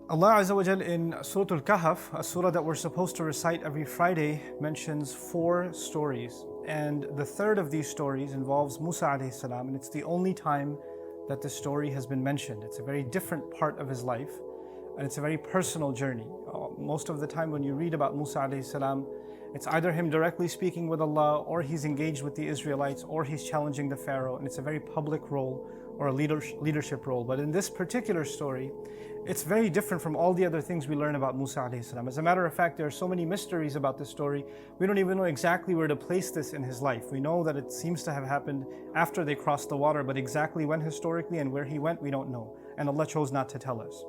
Allah Azza wa Jal in Surah Al-Kahf, a surah that we're supposed to recite every Friday, mentions 4 stories. And the third of these stories involves Musa alayhi salam, and it's the only time that this story has been mentioned. It's a very different part of his life, and it's a very personal journey. Most of the time when you read about Musa alayhi salam, it's either him directly speaking with Allah, or he's engaged with the Israelites, or he's challenging the Pharaoh, and it's a very public role or a leadership role. But in this particular story, it's very different from all the other things we learn about Musa alayhi salam. As a matter of fact, there are so many mysteries about this story, we don't even know exactly where to place this in his life. We know that it seems to have happened after they crossed the water, but exactly when historically and where he went, we don't know. And Allah chose not to tell us.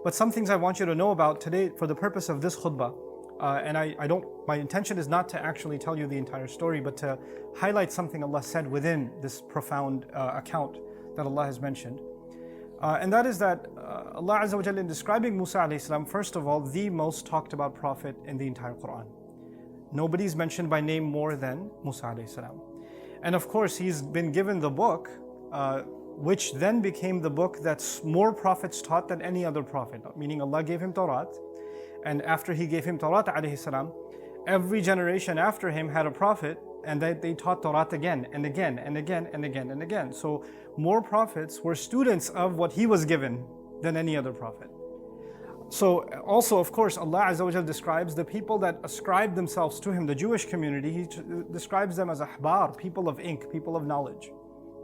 But some things I want you to know about today for the purpose of this khutbah. My intention is not to actually tell you the entire story, but to highlight something Allah said within this profound account that Allah has mentioned. And that is that Allah Azza wa Jalla, in describing Musa alayhi salam, first of all, the most talked about prophet in the entire Qur'an. Nobody's mentioned by name more than Musa alayhi salam. And of course, he's been given the book, which then became the book that's more prophets taught than any other prophet. Meaning Allah gave him Torah, and after he gave him Torah alayhi salam, every generation after him had a prophet, and they taught Torah again and again and again and again and again. So more prophets were students of what he was given than any other prophet. So also, of course, Allah Azza wa Jal describes the people that ascribe themselves to him, the Jewish community. He describes them as ahbar, people of ink, people of knowledge.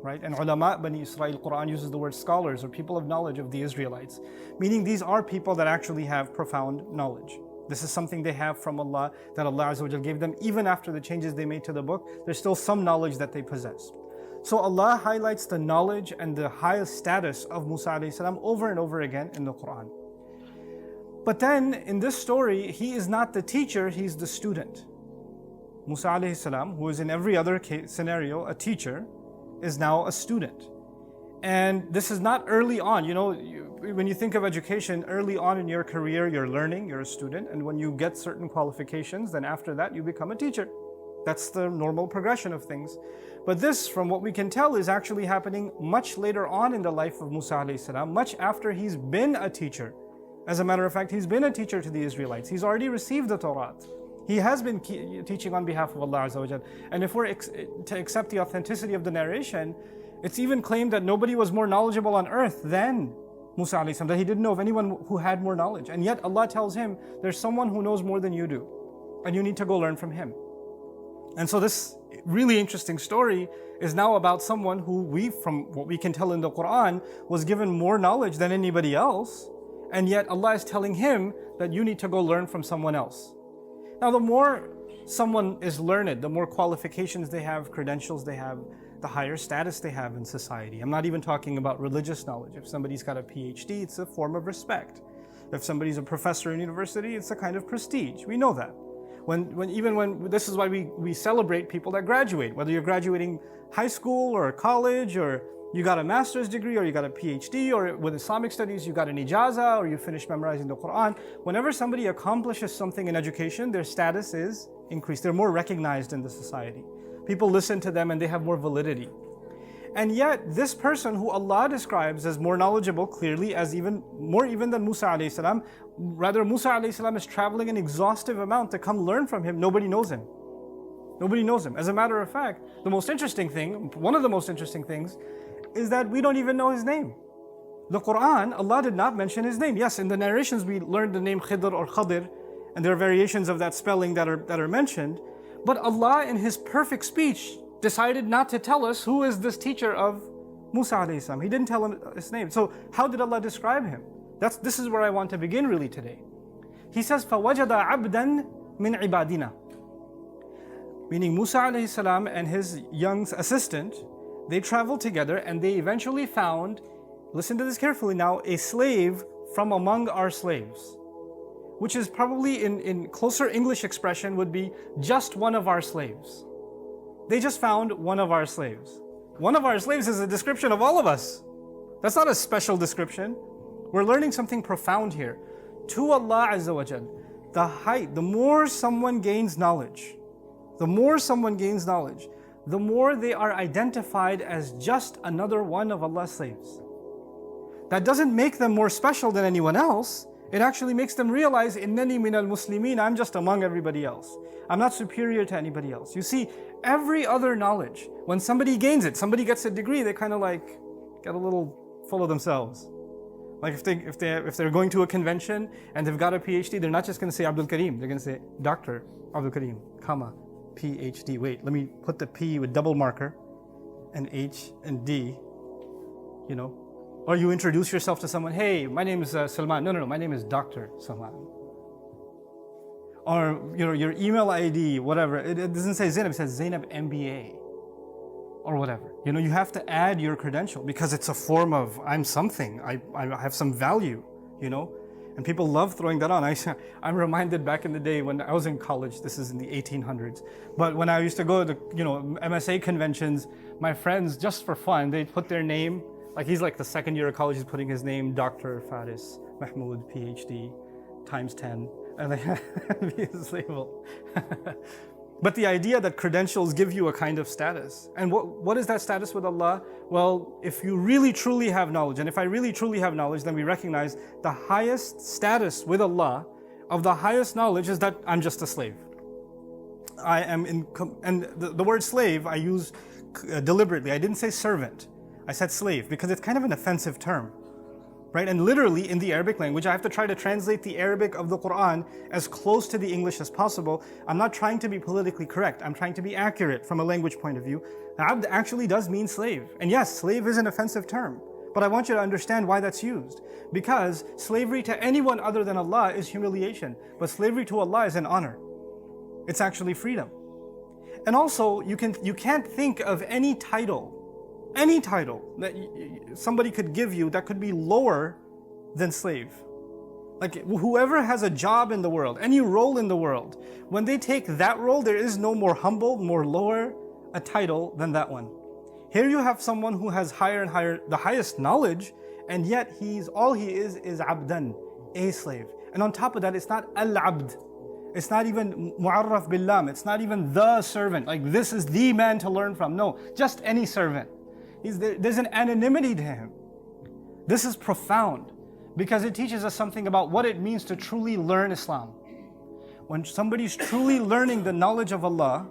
Right? And ulama, BANI-ISRAEL, Qur'an uses the word scholars or people of knowledge of the Israelites. Meaning these are people that actually have profound knowledge. This is something they have from Allah, that Allah Azza wa Jal gave them. Even after the changes they made to the book, there's still some knowledge that they possess. So Allah highlights the knowledge and the highest status of Musa alayhi salam over and over again in the Qur'an. But then in this story, he is not the teacher, he's the student. Musa alayhi salam, who is in every other scenario a teacher, is now a student. And this is not early on. You know, when you think of education, early on in your career, you're learning, you're a student, and when you get certain qualifications, then after that you become a teacher. That's the normal progression of things. But this, from what we can tell, is actually happening much later on in the life of Musa alayhi salam, much after he's been a teacher. As a matter of fact, he's been a teacher to the Israelites. He's already received the Torah. He has been teaching on behalf of Allah Azza wa Jal. And if we're to accept the authenticity of the narration, it's even claimed that nobody was more knowledgeable on earth than Musa alayhi salam, that he didn't know of anyone who had more knowledge. And yet Allah tells him, there's someone who knows more than you do, and you need to go learn from him. And so this really interesting story is now about someone who from what we can tell in the Qur'an, was given more knowledge than anybody else, and yet Allah is telling him that you need to go learn from someone else. Now, the more someone is learned, the more qualifications they have, credentials they have, the higher status they have in society. I'm not even talking about religious knowledge. If somebody's got a PhD, it's a form of respect. If somebody's a professor in university, it's a kind of prestige. We know that. This is why we celebrate people that graduate, whether you're graduating high school or college, or you got a master's degree, or you got a PhD, or with Islamic studies, you got an ijazah, or you finished memorizing the Qur'an. Whenever somebody accomplishes something in education, their status is increased. They're more recognized in the society. People listen to them and they have more validity. And yet, this person who Allah describes as more knowledgeable, clearly, as even than Musa alayhi salam, rather Musa alayhi salam is traveling an exhaustive amount to come learn from him. Nobody knows him. Nobody knows him. As a matter of fact, one of the most interesting things, is that we don't even know his name. The Qur'an, Allah did not mention his name. Yes, in the narrations we learned the name Khizr or Khadir, and there are variations of that spelling that are mentioned. But Allah, in His perfect speech, decided not to tell us who is this teacher of Musa alayhi salam. He didn't tell him his name. So how did Allah describe him? This is where I want to begin really today. He says, فَوَجَدَ عَبْدًا مِنْ عِبَادِنَا. Meaning Musa alayhi salam and his young assistant, they traveled together and they eventually found, listen to this carefully now, a slave from among our slaves. Which is probably in closer English expression would be just one of our slaves. They just found one of our slaves. One of our slaves is a description of all of us. That's not a special description. We're learning something profound here. To Allah Azza wa Jal, the more someone gains knowledge, the more they are identified as just another one of Allah's slaves. That doesn't make them more special than anyone else. It actually makes them realize, innani min al-muslimin, I'm just among everybody else. I'm not superior to anybody else. You see, every other knowledge, when somebody gains it, somebody gets a degree, they kind of like get a little full of themselves. Like if they're going to a convention and they've got a PhD, they're not just going to say Abdul Karim, they're going to say Dr. Abdul Karim, comma, PhD. Wait, let me put the P with double marker and H and D, you know. Or you introduce yourself to someone, hey, my name is Salman. No, my name is Dr. Salman. Or your email ID, whatever. It doesn't say Zainab, it says Zainab MBA. Or whatever. You have to add your credential because it's a form of I'm something. I have some value, And people love throwing that on. I'm reminded back in the day when I was in college, this is in the 1800s, but when I used to go to MSA conventions, my friends, just for fun, they'd put their name, like he's like the second year of college, he's putting his name, Dr. Faris Mahmoud, PhD, times 10, and they have his label. But the idea that credentials give you a kind of status. And what is that status with Allah? Well, if you really truly have knowledge, and if I really truly have knowledge, then we recognize the highest status with Allah, of the highest knowledge, is that I'm just a slave. And the word slave I use deliberately. I didn't say servant. I said slave because it's kind of an offensive term. Right? And literally in the Arabic language, I have to try to translate the Arabic of the Qur'an as close to the English as possible. I'm not trying to be politically correct. I'm trying to be accurate from a language point of view. Abd actually does mean slave. And yes, slave is an offensive term. But I want you to understand why that's used. Because slavery to anyone other than Allah is humiliation. But slavery to Allah is an honor. It's actually freedom. And also, you can't think of any title that somebody could give you that could be lower than slave. Like whoever has a job in the world, any role in the world, when they take that role, there is no more humble, more lower a title than that one. Here you have someone who has higher and higher, the highest knowledge, and yet all he is abdan, a slave. And on top of that, it's not al-abd. It's not even mu'arraf bil-lam. It's not even the servant. Like this is the man to learn from. No, just any servant. There's an anonymity to him. This is profound because it teaches us something about what it means to truly learn Islam. When somebody's truly learning the knowledge of Allah,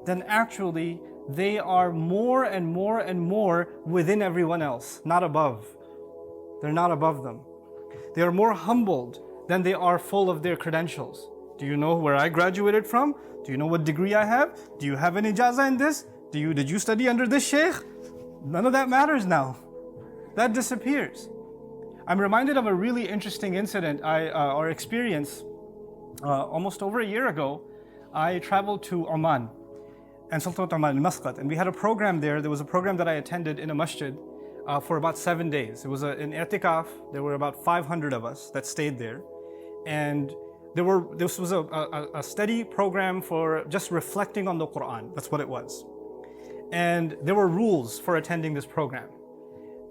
then actually they are more and more and more within everyone else, not above. They're not above them. They are more humbled than they are full of their credentials. Do you know where I graduated from? Do you know what degree I have? Do you have an ijazah in this? Did you study under this sheikh? None of that matters now. That disappears. I'm reminded of a really interesting incident or experience. Almost over a year ago, I traveled to Oman and Sultanate Oman in Muscat, and we had a program there. There was a program that I attended in a masjid for about 7 days. It was an i'tikaf. There were about 500 of us that stayed there, and this was a steady program for just reflecting on the Qur'an. That's what it was. And there were rules for attending this program.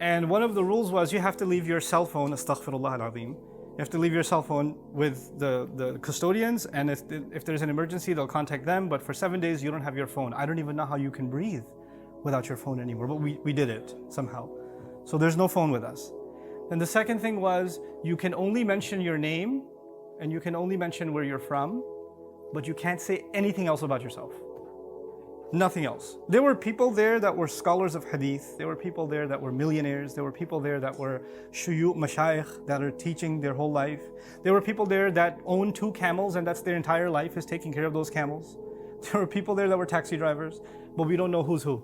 And one of the rules was you have to leave your cell phone, astaghfirullah al-azim. You have to leave your cell phone with the custodians, and if there's an emergency, they'll contact them. But for 7 days, you don't have your phone. I don't even know how you can breathe without your phone anymore, but we did it somehow. So there's no phone with us. And the second thing was you can only mention your name, and you can only mention where you're from, but you can't say anything else about yourself. Nothing else. There were people there that were scholars of hadith. There were people there that were millionaires. There were people there that were shuyukh, mashayikh, that are teaching their whole life. There were people there that own 2 camels and that's their entire life is taking care of those camels. There were people there that were taxi drivers, but we don't know who's who.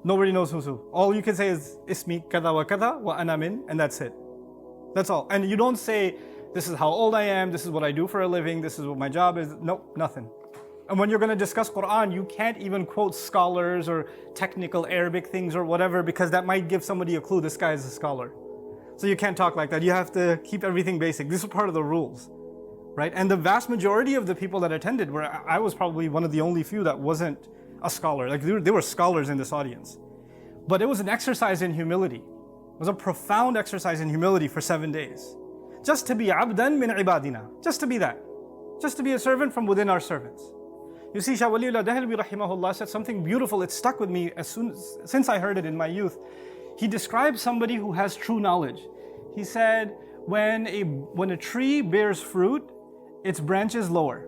Nobody knows who's who. All you can say is, ismi kada wa kada wa ana min, and that's it. That's all. And you don't say, this is how old I am, this is what I do for a living, this is what my job is. Nope, nothing. And when you're going to discuss Qur'an, you can't even quote scholars or technical Arabic things or whatever, because that might give somebody a clue, this guy is a scholar. So you can't talk like that. You have to keep everything basic. This is part of the rules, right? And the vast majority of the people that attended I was probably one of the only few that wasn't a scholar. Like there were scholars in this audience. But it was an exercise in humility. It was a profound exercise in humility for 7 days. Just to be abdan min ibadina. Just to be that. Just to be a servant from within our servants. You see, Shah Waliullah Dahlwi rahimahullah said something beautiful. It stuck with me since I heard it in my youth. He described somebody who has true knowledge. He said, when a tree bears fruit, its branch is lower.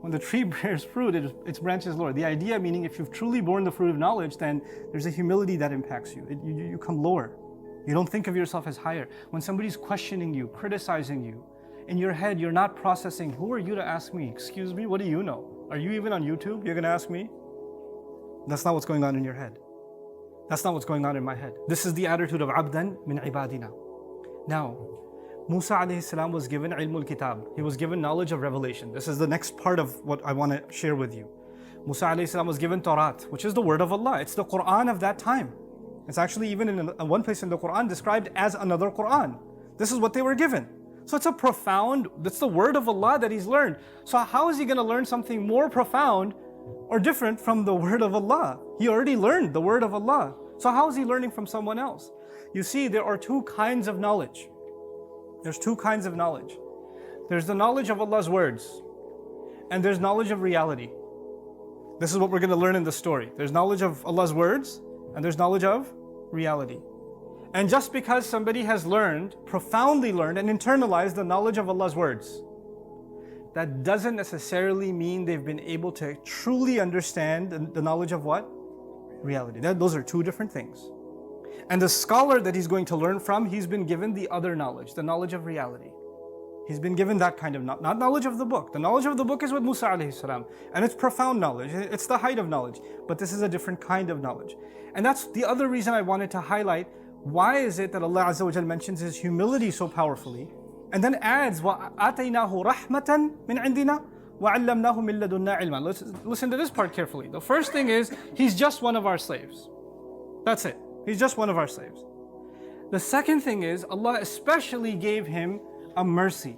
When the tree bears fruit, its branch is lower. The idea meaning if you've truly borne the fruit of knowledge, then there's a humility that impacts you. You come lower. You don't think of yourself as higher. When somebody's questioning you, criticizing you, in your head you're not processing, who are you to ask me? Excuse me, what do you know? Are you even on YouTube? You're going to ask me? That's not what's going on in your head. That's not what's going on in my head. This is the attitude of abdan min ibadina. Now, Musa alayhi salam was given ilmul kitab. He was given knowledge of revelation. This is the next part of what I want to share with you. Musa alayhi salam was given Tawrat, which is the word of Allah. It's the Qur'an of that time. It's actually even in one place in the Qur'an described as another Qur'an. This is what they were given. So it's a profound, that's the word of Allah that he's learned. So how is he going to learn something more profound or different from the word of Allah? He already learned the word of Allah. So how is he learning from someone else? You see, there are two kinds of knowledge. There's two kinds of knowledge. There's the knowledge of Allah's words, and there's knowledge of reality. This is what we're going to learn in the story. There's knowledge of Allah's words, and there's knowledge of reality. And just because somebody has learned, profoundly learned, and internalized the knowledge of Allah's words, that doesn't necessarily mean they've been able to truly understand the knowledge of what? Reality. Those are two different things. And the scholar that he's going to learn from, he's been given the other knowledge, the knowledge of reality. He's been given that kind of not knowledge of the book. The knowledge of the book is with Musa alayhi salam, and it's profound knowledge. It's the height of knowledge, but this is a different kind of knowledge. And that's the other reason I wanted to highlight why is it that Allah Azza wa Jal mentions His humility so powerfully, and then adds وَآتَيْنَاهُ رَحْمَةً مِنْ عِنْدِنَا وَعَلَّمْنَاهُ مِنْ لَدُنَّا عِلْمًا. Listen to this part carefully. The first thing is, he's just one of our slaves. That's it. He's just one of our slaves. The second thing is, Allah especially gave him a mercy.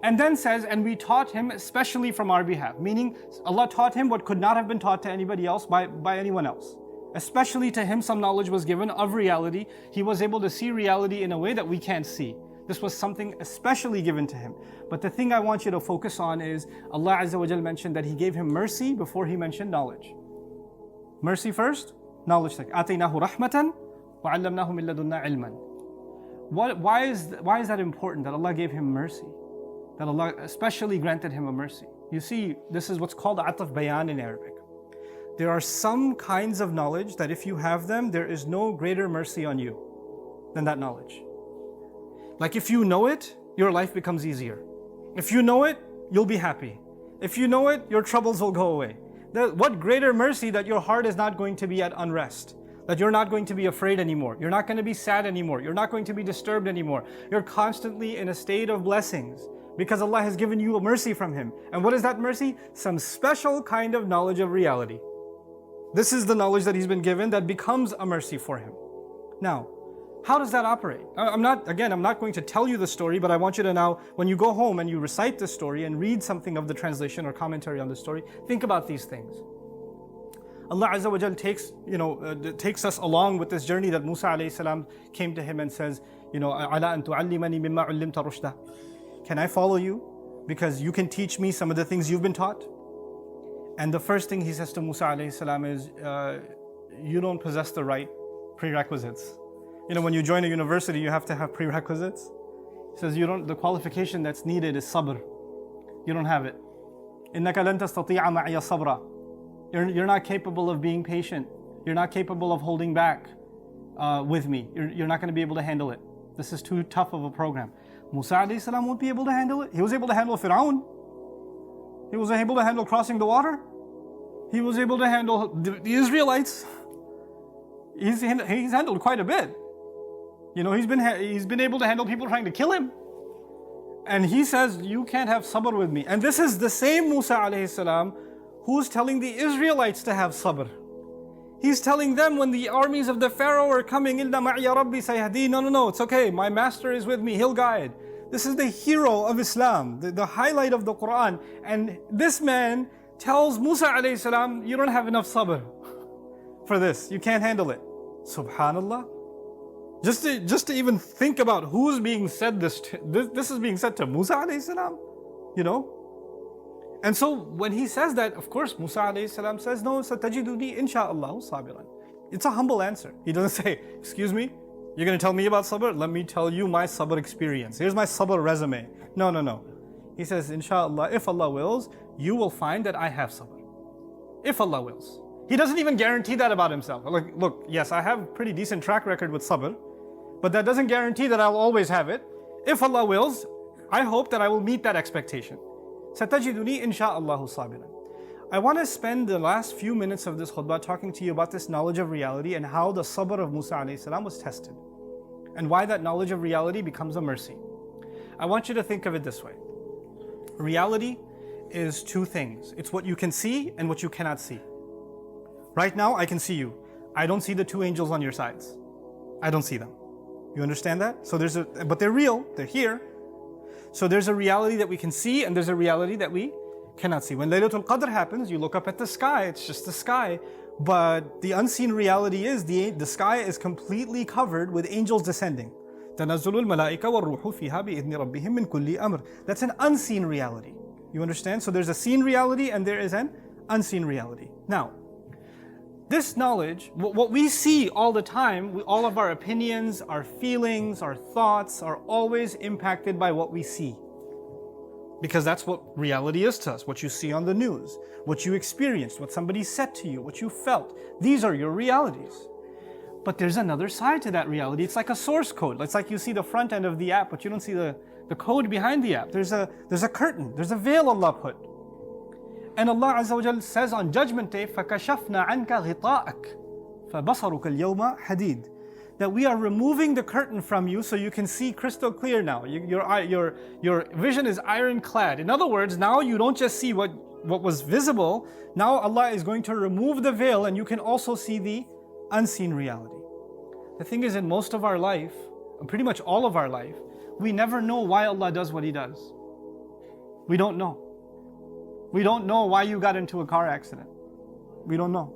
And then says, and we taught him especially from our behalf. Meaning, Allah taught him what could not have been taught to anybody else by anyone else. Especially to him, some knowledge was given of reality. He was able to see reality in a way that we can't see. This was something especially given to him. But the thing I want you to focus on is, Allah Azza wa Jal mentioned that He gave him mercy before He mentioned knowledge. Mercy first, knowledge second. آتَيْنَاهُ رَحْمَةً وَعَلَّمْنَاهُ مِنْ لَدُنَّا عِلْمًا. Why is that important, that Allah gave him mercy? That Allah especially granted him a mercy? You see, this is what's called ataf bayan in Arabic. There are some kinds of knowledge that if you have them, there is no greater mercy on you than that knowledge. Like if you know it, your life becomes easier. If you know it, you'll be happy. If you know it, your troubles will go away. What greater mercy that your heart is not going to be at unrest, that you're not going to be afraid anymore, you're not going to be sad anymore, you're not going to be disturbed anymore. You're constantly in a state of blessings because Allah has given you a mercy from Him. And what is that mercy? Some special kind of knowledge of reality. This is the knowledge that he's been given that becomes a mercy for him. Now, how does that operate? I'm not going to tell you the story, but I want you to now, when you go home and you recite the story and read something of the translation or commentary on the story, think about these things. Allah Azza wa Jal takes us along with this journey that Musa alayhi salam came to him and says, "Ala an tu'allimani mimma 'ullimta rushda." Can I follow you? Because you can teach me some of the things you've been taught. And the first thing he says to Musa alayhi salam is, you don't possess the right prerequisites. When you join a university, you have to have prerequisites. He says, the qualification that's needed is sabr. You don't have it. إِنَّكَ لَن تَسْتَطِيعَ مَعِيَ صَبْرًا. You're not capable of being patient. You're not capable of holding back with me. You're not going to be able to handle it. This is too tough of a program. Musa alayhi salam won't be able to handle it. He was able to handle Fir'aun. He was able to handle crossing the water. He was able to handle the Israelites. He's handled quite a bit. He's been able to handle people trying to kill him. And he says, you can't have sabr with me. And this is the same Musa alayhi salam who's telling the Israelites to have sabr. He's telling them when the armies of the Pharaoh are coming, إِلَّا مَعِيَ رَبِّي سَيَهْدِينَ. No, it's okay. My master is with me. He'll guide. This is the hero of Islam, the highlight of the Qur'an. And this man tells Musa alayhi salam, you don't have enough sabr for this. You can't handle it. Subhanallah. Just to even think about who's being said this is being said to Musa alayhi salam, And so when he says that, of course, Musa alayhi salam says, no, satajiduni insha'Allah sabiran. It's a humble answer. He doesn't say, excuse me, You're going to tell me about sabr? Let me tell you my sabr experience. Here's my sabr resume. No, no, no. He says, inshallah, if Allah wills, you will find that I have sabr. If Allah wills. He doesn't even guarantee that about himself. Like, look, yes, I have a pretty decent track record with sabr, but that doesn't guarantee that I'll always have it. If Allah wills, I hope that I will meet that expectation. سَتَجِدُنِي إِنْ شَاءَ اللَّهُ صَابِرًا. I want to spend the last few minutes of this khutbah talking to you about this knowledge of reality and how the sabr of Musa alayhi salam was tested, and why that knowledge of reality becomes a mercy. I want you to think of it this way. Reality is two things. It's what you can see and what you cannot see. Right now, I can see you. I don't see the two angels on your sides. I don't see them. You understand that? So but they're real, they're here. So there's a reality that we can see and there's a reality that we cannot see. When Laylatul Qadr happens, you look up at the sky, it's just the sky. But the unseen reality is the sky is completely covered with angels descending. تَنَزُّلُ الْمَلَائِكَ وَالرُّوحُ فِيهَا بِإِذْنِ رَبِّهِمْ مِنْ كُلِّ أَمْرٍ. That's an unseen reality. You understand? So there's a seen reality and there is an unseen reality. Now, this knowledge, what we see all the time, all of our opinions, our feelings, our thoughts are always impacted by what we see. Because that's what reality is to us, what you see on the news, what you experienced, what somebody said to you, what you felt. These are your realities. But there's another side to that reality. It's like a source code. It's like you see the front end of the app, but you don't see the code behind the app. There's a curtain, there's a veil Allah put. And Allah Azza wa Jal says on Judgment Day, فَكَشَفْنَا عَنْكَ غِطَاءَكَ فَبَصَرُكَ الْيَوْمَ حَدِيدٌ. That we are removing the curtain from you so you can see crystal clear now. Your vision is ironclad. In other words, now you don't just see what was visible. Now Allah is going to remove the veil and you can also see the unseen reality. The thing is, in most of our life, pretty much all of our life, we never know why Allah does what He does. We don't know. We don't know why you got into a car accident. We don't know.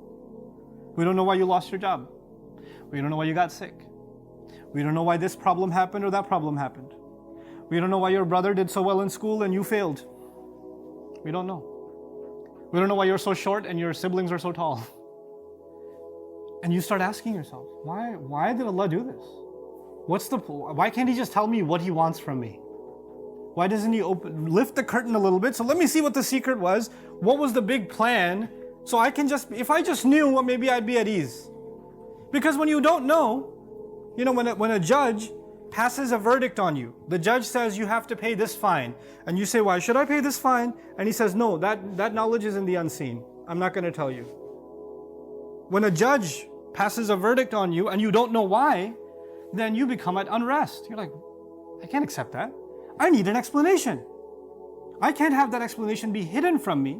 We don't know why you lost your job. We don't know why you got sick. We don't know why this problem happened or that problem happened. We don't know why your brother did so well in school and you failed. We don't know. We don't know why you're so short and your siblings are so tall. And you start asking yourself, why did Allah do this? Why can't He just tell me what He wants from me? Why doesn't He lift the curtain a little bit? So let me see what the secret was. What was the big plan? So if I just knew, well, maybe I'd be at ease. Because when you don't know, when a judge passes a verdict on you, the judge says you have to pay this fine. And you say, why should I pay this fine? And he says, no, that knowledge is in the unseen. I'm not going to tell you. When a judge passes a verdict on you and you don't know why, then you become at unrest. You're like, I can't accept that. I need an explanation. I can't have that explanation be hidden from me.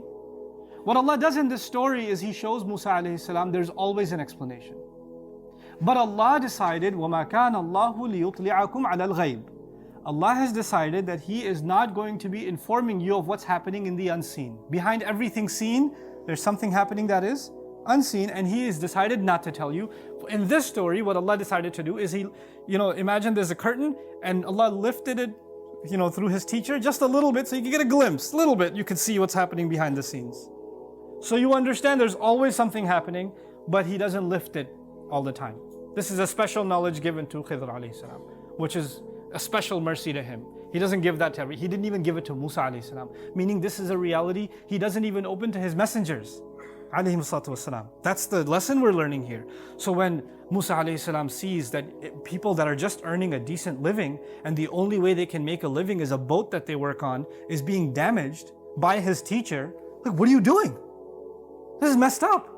What Allah does in this story is He shows Musa alayhi salam there's always an explanation. But Allah decided, وَمَا كَانَ اللَّهُ لِيُطْلِعَكُمْ عَلَى الْغَيْبِ. Allah has decided that He is not going to be informing you of what's happening in the unseen. Behind everything seen, there's something happening that is unseen, and He has decided not to tell you. In this story, what Allah decided to do is imagine there's a curtain, and Allah lifted it, through His teacher, just a little bit, so you can get a glimpse, a little bit, you can see what's happening behind the scenes. So you understand there's always something happening, but He doesn't lift it all the time. This is a special knowledge given to Khizr alayhi salam, which is a special mercy to him. He doesn't give that to He didn't even give it to Musa alayhi salam. Meaning this is a reality He doesn't even open to His messengers alayhi salatu wasalam. That's the lesson we're learning here. So when Musa alayhi salam sees that people that are just earning a decent living and the only way they can make a living is a boat that they work on is being damaged by his teacher, like, what are you doing? This is messed up.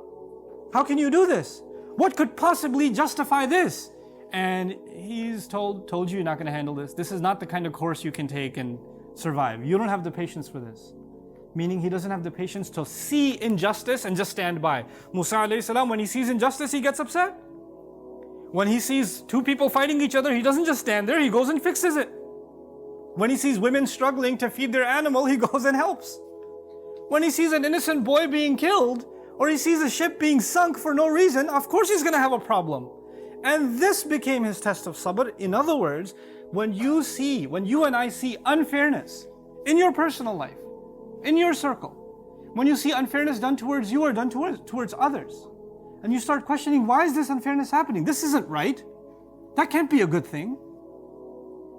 How can you do this? What could possibly justify this? And he's told you you're not going to handle this. This is not the kind of course you can take and survive. You don't have the patience for this. Meaning he doesn't have the patience to see injustice and just stand by. Musa alayhi salam, when he sees injustice, he gets upset. When he sees two people fighting each other, he doesn't just stand there, he goes and fixes it. When he sees women struggling to feed their animal, he goes and helps. When he sees an innocent boy being killed, or he sees a ship being sunk for no reason, of course he's going to have a problem. And this became his test of sabr. In other words, when you and I see unfairness in your personal life, in your circle, when you see unfairness done towards you or done towards others, and you start questioning, why is this unfairness happening? This isn't right. That can't be a good thing.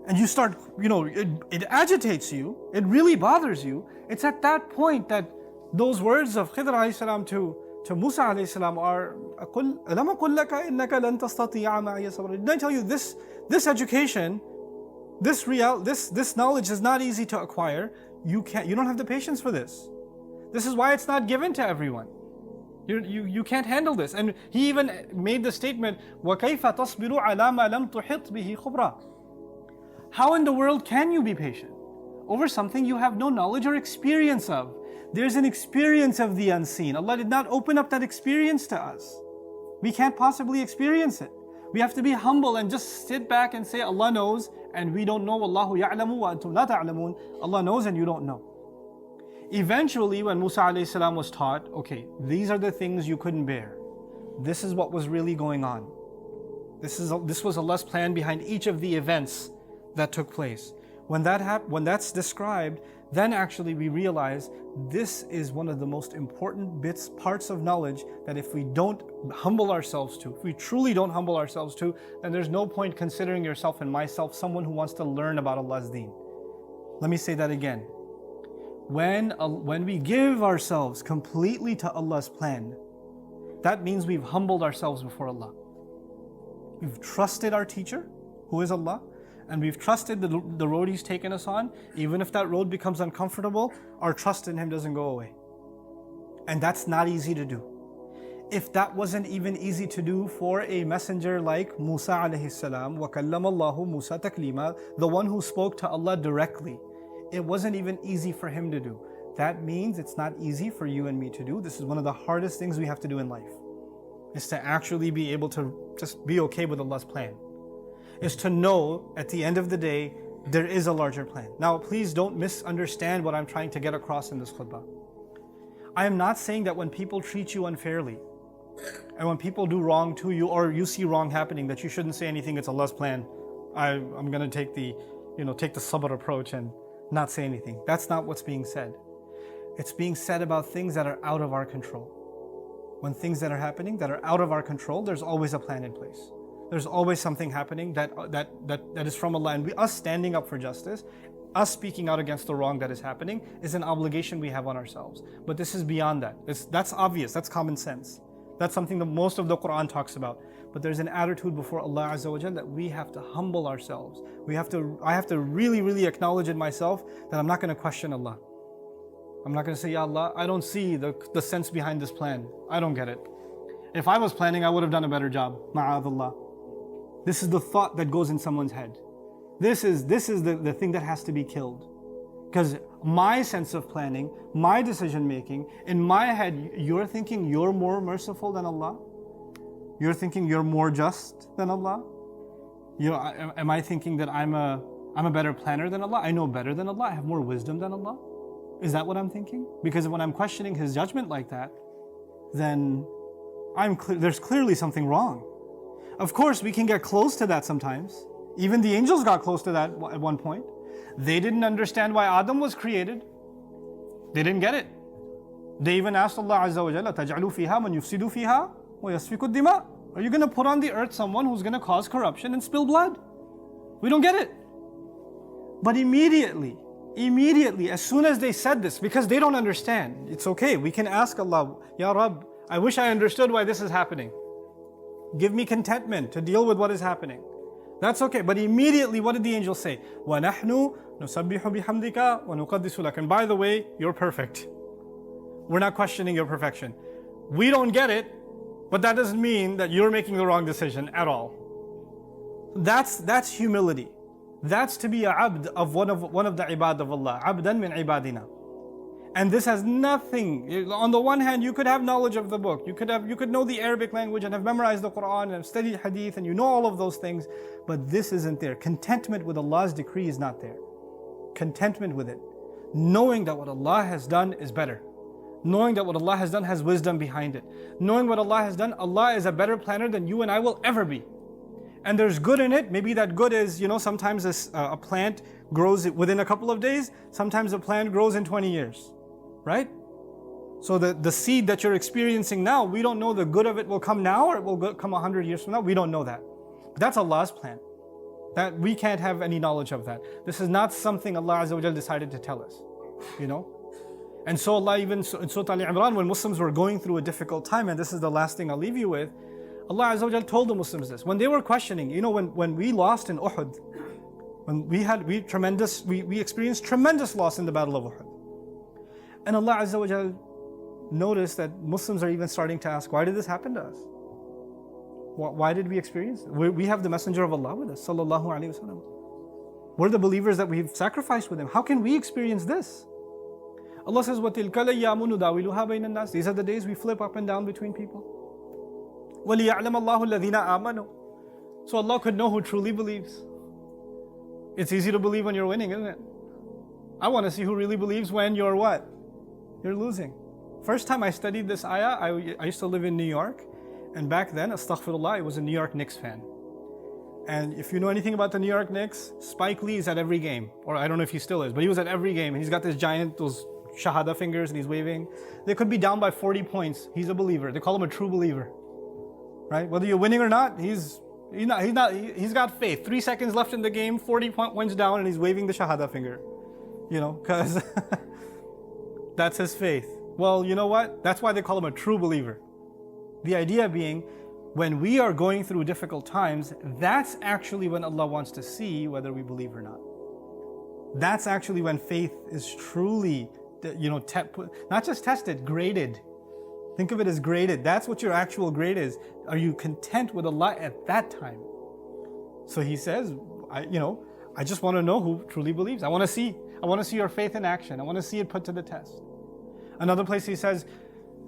And you start, it agitates you, it really bothers you. It's at that point that those words of Khidr alayhi salam to Musa alayhi salam are, أَلَمَ قُلْ لَكَ إِنَّكَ لَن تَسْتَطِيعَ مَعِيَ صَبْرًا. Didn't I tell you this education, this knowledge is not easy to acquire. You don't have the patience for this. This is why it's not given to everyone. You can't handle this. And he even made the statement, وَكَيْفَ تَصْبِرُ عَلَى مَا لَمْ تُحِطْ بِهِ خُبْرًا. How in the world can you be patient over something you have no knowledge or experience of? There's an experience of the unseen. Allah did not open up that experience to us. We can't possibly experience it. We have to be humble and just sit back and say, Allah knows and we don't know. Wallahu ya'lamu wa antum la ta'lamun. Allah knows and you don't know. Eventually, when Musa alayhi salam was taught, okay, these are the things you couldn't bear. This is what was really going on. This was Allah's plan behind each of the events that took place. When that's described, then actually we realize this is one of the most important parts of knowledge that if we don't humble ourselves to, if we truly don't humble ourselves to, then there's no point considering yourself and myself someone who wants to learn about Allah's deen. Let me say that again. When we give ourselves completely to Allah's plan, that means we've humbled ourselves before Allah. We've trusted our teacher, who is Allah, and we've trusted the road He's taken us on. Even if that road becomes uncomfortable, our trust in Him doesn't go away. And that's not easy to do. If that wasn't even easy to do for a messenger like Musa alayhi salam, وَكَلَّمَ اللَّهُ مُوسَى تَكْلِيمًا, the one who spoke to Allah directly, it wasn't even easy for him to do. That means it's not easy for you and me to do. This is one of the hardest things we have to do in life, is to actually be able to just be okay with Allah's plan. Is to know at the end of the day, there is a larger plan. Now, please don't misunderstand what I'm trying to get across in this khutbah. I am not saying that when people treat you unfairly, and when people do wrong to you, or you see wrong happening, that you shouldn't say anything, it's Allah's plan. I'm going to take the sabr approach and not say anything. That's not what's being said. It's being said about things that are out of our control. When things that are happening that are out of our control, there's always a plan in place. There's always something happening that is from Allah. And us standing up for justice, us speaking out against the wrong that is happening, is an obligation we have on ourselves. But this is beyond that. That's obvious. That's common sense. That's something that most of the Qur'an talks about. But there's an attitude before Allah Azza wa Jal that we have to humble ourselves. I have to really, really acknowledge in myself that I'm not going to question Allah. I'm not going to say, Ya Allah, I don't see the sense behind this plan. I don't get it. If I was planning, I would have done a better job. Ma'adallah. This is the thought that goes in someone's head. This is the thing that has to be killed. Because my sense of planning, my decision making, in my head, you're thinking you're more merciful than Allah? You're thinking you're more just than Allah? Am I thinking that I'm a better planner than Allah? I know better than Allah? I have more wisdom than Allah? Is that what I'm thinking? Because when I'm questioning His judgment like that, then there's clearly something wrong. Of course, we can get close to that sometimes. Even the angels got close to that at one point. They didn't understand why Adam was created. They didn't get it. They even asked Allah Azza wa Jalla, تَجْعَلُوا فِيهَا مَنْ يُفْسِدُ فِيهَا وَيَسْفِكُ الدِّمَاء. Are you going to put on the earth someone who's going to cause corruption and spill blood? We don't get it. But immediately, as soon as they said this, because they don't understand, it's okay. We can ask Allah, Ya Rabb, I wish I understood why this is happening. Give me contentment to deal with what is happening. That's okay. But immediately, what did the angel say? وَنَحْنُ نُسَبِّحُ بِحَمْدِكَ وَنُقَدِّسُ لَكَ. And by the way, you're perfect. We're not questioning your perfection. We don't get it, but that doesn't mean that you're making the wrong decision at all. That's humility. That's to be a abd of one of the ibad of Allah. Abdan min ibadina. And this has nothing. On the one hand, you could have knowledge of the book. You could know the Arabic language and have memorized the Qur'an and have studied hadith and you know all of those things. But this isn't there. Contentment with Allah's decree is not there. Contentment with it. Knowing that what Allah has done is better. Knowing that what Allah has done has wisdom behind it. Knowing what Allah has done, Allah is a better planner than you and I will ever be. And there's good in it. Maybe that good is, sometimes a plant grows within a couple of days. Sometimes a plant grows in 20 years. Right? So the seed that you're experiencing now, we don't know the good of it will come now or it will come 100 years from now. We don't know that. That's Allah's plan. That we can't have any knowledge of that. This is not something Allah Azza wa Jal decided to tell us, you know. And so Allah even in Surah Al-Imran, when Muslims were going through a difficult time, and this is the last thing I'll leave you with, Allah Azza wa Jal told the Muslims this. When they were questioning, you know, when we lost in Uhud, when we experienced tremendous loss in the Battle of Uhud. And Allah Azza wa Jal noticed that Muslims are even starting to ask, why did this happen to us? Why did we experience it? We have the Messenger of Allah with us, sallallahu alaihi wasallam. We're the believers that we've sacrificed with him. How can we experience this? Allah says, وَتِلْكَ الْأَيَّامُ نُدَاوِلُهَا بَيْنَ النَّاسِ. These are the days we flip up and down between people. وَلِيَعْلَمَ اللَّهُ الَّذِينَ آمَنُوا. So Allah could know who truly believes. It's easy to believe when you're winning, isn't it? I want to see who really believes when you're what? You're losing. First time I studied this ayah, I used to live in New York. And back then, astaghfirullah, I was a New York Knicks fan. And if you know anything about the New York Knicks, Spike Lee is at every game. Or I don't know if he still is, but he was at every game. And he's got this giant, those shahada fingers, and he's waving. They could be down by 40 points. He's a believer. They call him a true believer. Right? Whether you're winning or not, he's got faith. 3 seconds left in the game, 40 points down, and he's waving the shahada finger. You know, because that's his faith. Well, you know what? That's why they call him a true believer. The idea being, when we are going through difficult times, that's actually when Allah wants to see whether we believe or not. That's actually when faith is truly, you know, not just tested, graded. Think of it as graded. That's what your actual grade is. Are you content with Allah at that time? So he says, I just want to know who truly believes. I want to see your faith in action. I want to see it put to the test. Another place he says,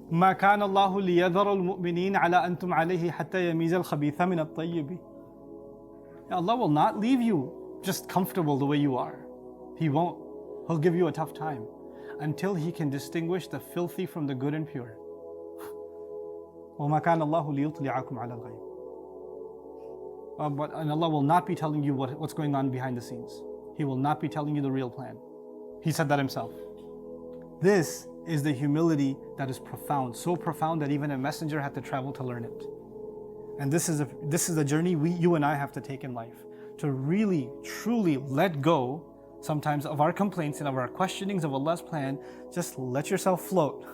ما كان الله ليذر المؤمنين على أنتم عليه حتى يميز الخبيث من الطيب. Allah will not leave you just comfortable the way you are. He won't. He'll give you a tough time until He can distinguish the filthy from the good and pure. وما كان الله ليطلعكم على الغيب. And Allah will not be telling you what's going on behind the scenes. He will not be telling you the real plan. He said that Himself. This is the humility that is profound, so profound that even a messenger had to travel to learn it. And this is a journey you and I have to take in life, to really, truly let go sometimes of our complaints and of our questionings of Allah's plan. Just let yourself float,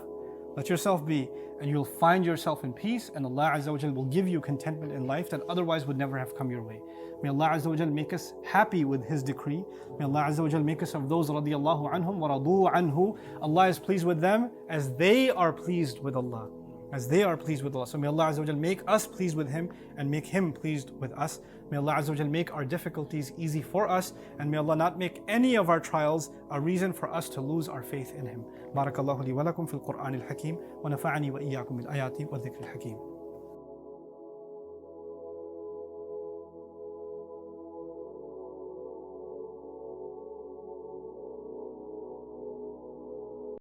let yourself be, and you'll find yourself in peace, and Allah Azza wa Jal will give you contentment in life that otherwise would never have come your way. May Allah Azza wa Jal make us happy with His decree. May Allah Azza wa Jal make us of those radiyallahu anhum wa radu anhu. Allah is pleased with them as they are pleased with Allah. As they are pleased with Allah. So may Allah Azza wa Jal make us pleased with Him and make Him pleased with us. May Allah Azza wa Jal make our difficulties easy for us, and may Allah not make any of our trials a reason for us to lose our faith in Him. Barakallahu li wa lakum fil Qur'an al-Hakim wa nafa'ani wa iyyakum bil ayati wa dhikr al-Hakim.